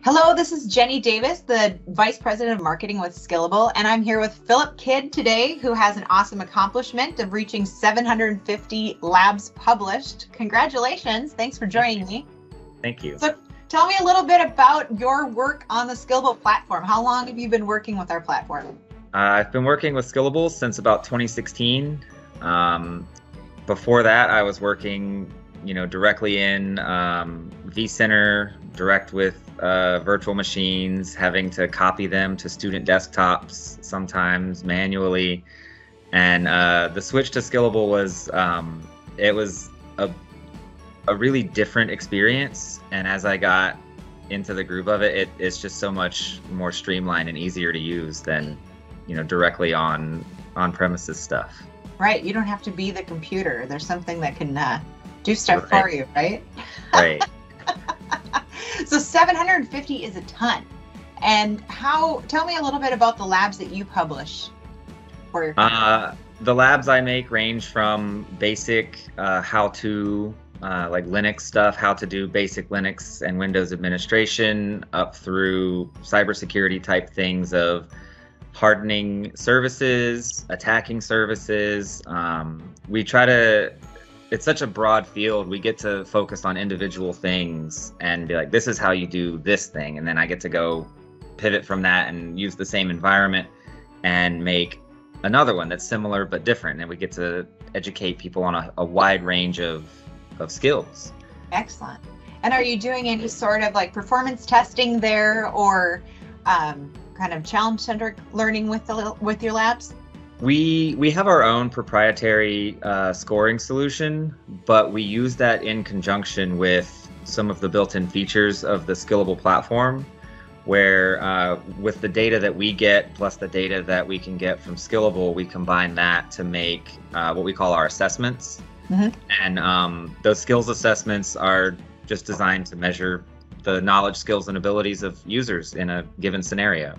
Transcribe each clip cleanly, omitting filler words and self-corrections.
Hello, this is Jenny Davis, the Vice President of Marketing with Skillable, and I'm here with Phillip Kidd today, who has an awesome accomplishment of reaching 750 labs published. Congratulations. Thanks for joining me. Thank you. So tell me a little bit about your work on the Skillable platform. How long have you been working with our platform? I've been working with Skillable since about 2016. Before that, I was working directly in vCenter, direct with virtual machines, having to copy them to student desktops, sometimes manually. And the switch to Skillable was, it was a really different experience. And as I got into the groove of it, it's just so much more streamlined and easier to use than, directly on-premises stuff. Right, you don't have to be the computer. There's something that can do stuff for you, right? Right. So 750 is a ton. And tell me a little bit about the labs that you publish for your company. The labs I make range from basic how-to, like Linux stuff, how to do basic Linux and Windows administration, up through cybersecurity type things of hardening services, attacking services. It's such a broad field. We get to focus on individual things and be like, this is how you do this thing. And then I get to go pivot from that and use the same environment and make another one that's similar but different. And we get to educate people on a wide range of skills. Excellent. And are you doing any sort of like performance testing there, or kind of challenge-centric learning with your labs? We have our own proprietary scoring solution, but we use that in conjunction with some of the built-in features of the Skillable platform, where with the data that we get plus the data that we can get from Skillable, we combine that to make what we call our assessments. Mm-hmm. And those skills assessments are just designed to measure the knowledge, skills, and abilities of users in a given scenario.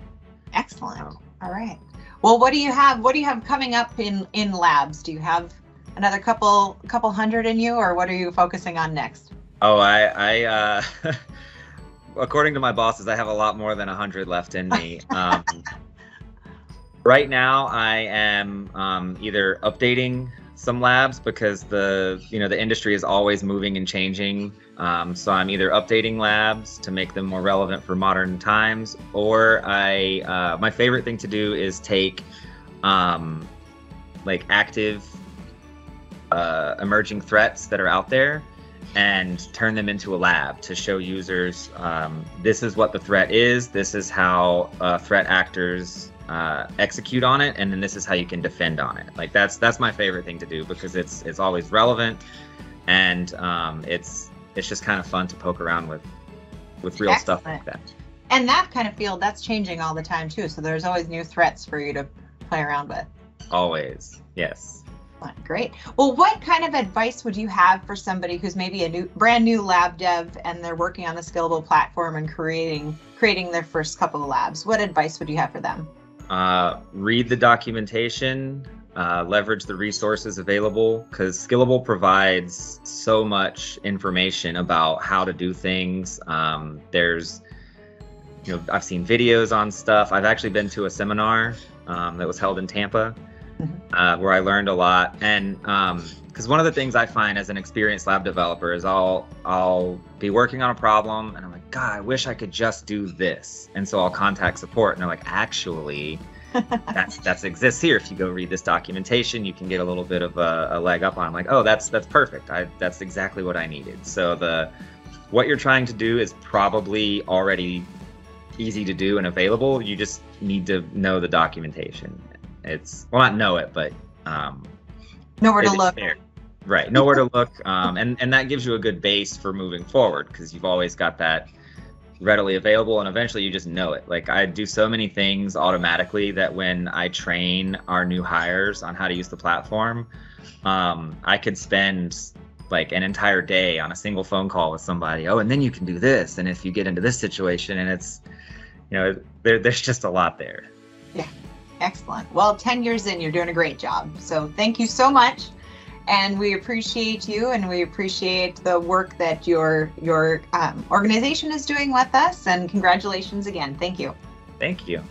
Excellent. All right. Well, what do you have coming up in labs? Do you have another couple hundred in you, or what are you focusing on next? Oh, I according to my bosses, I have a lot more than 100 left in me. Right now, I am either updating some labs because the industry is always moving and changing. So I'm either updating labs to make them more relevant for modern times, or my favorite thing to do is take like active emerging threats that are out there and turn them into a lab to show users this is what the threat is, this is how threat actors execute on it, and then this is how you can defend on it. Like that's my favorite thing to do because it's always relevant, and it's just kind of fun to poke around with real Excellent. Stuff like that. And that kind of field, that's changing all the time too. So there's always new threats for you to play around with. Always, yes. Great. Well, what kind of advice would you have for somebody who's maybe a brand new lab dev and they're working on the Skillable platform and creating their first couple of labs? What advice would you have for them? Read the documentation, leverage the resources available, because Skillable provides so much information about how to do things. There's, I've seen videos on stuff. I've actually been to a seminar that was held in Tampa, where I learned a lot. And because one of the things I find as an experienced lab developer is I'll be working on a problem and I'm like, God, I wish I could just do this. And so I'll contact support and they're like, actually, that exists here. If you go read this documentation, you can get a little bit of a leg up on it. I'm like, oh, that's perfect. That's exactly what I needed. So what you're trying to do is probably already easy to do and available. You just need to know the documentation. Not know it, but know where to look. There. Right, know where to look, and that gives you a good base for moving forward because you've always got that readily available, and eventually you just know it. Like I do so many things automatically that when I train our new hires on how to use the platform, I could spend like an entire day on a single phone call with somebody. Oh, and then you can do this, and if you get into this situation, and it's there's just a lot there. Yeah. Excellent. Well, 10 years in, you're doing a great job. So thank you so much. And we appreciate you, and we appreciate the work that your organization is doing with us. And congratulations again. Thank you. Thank you.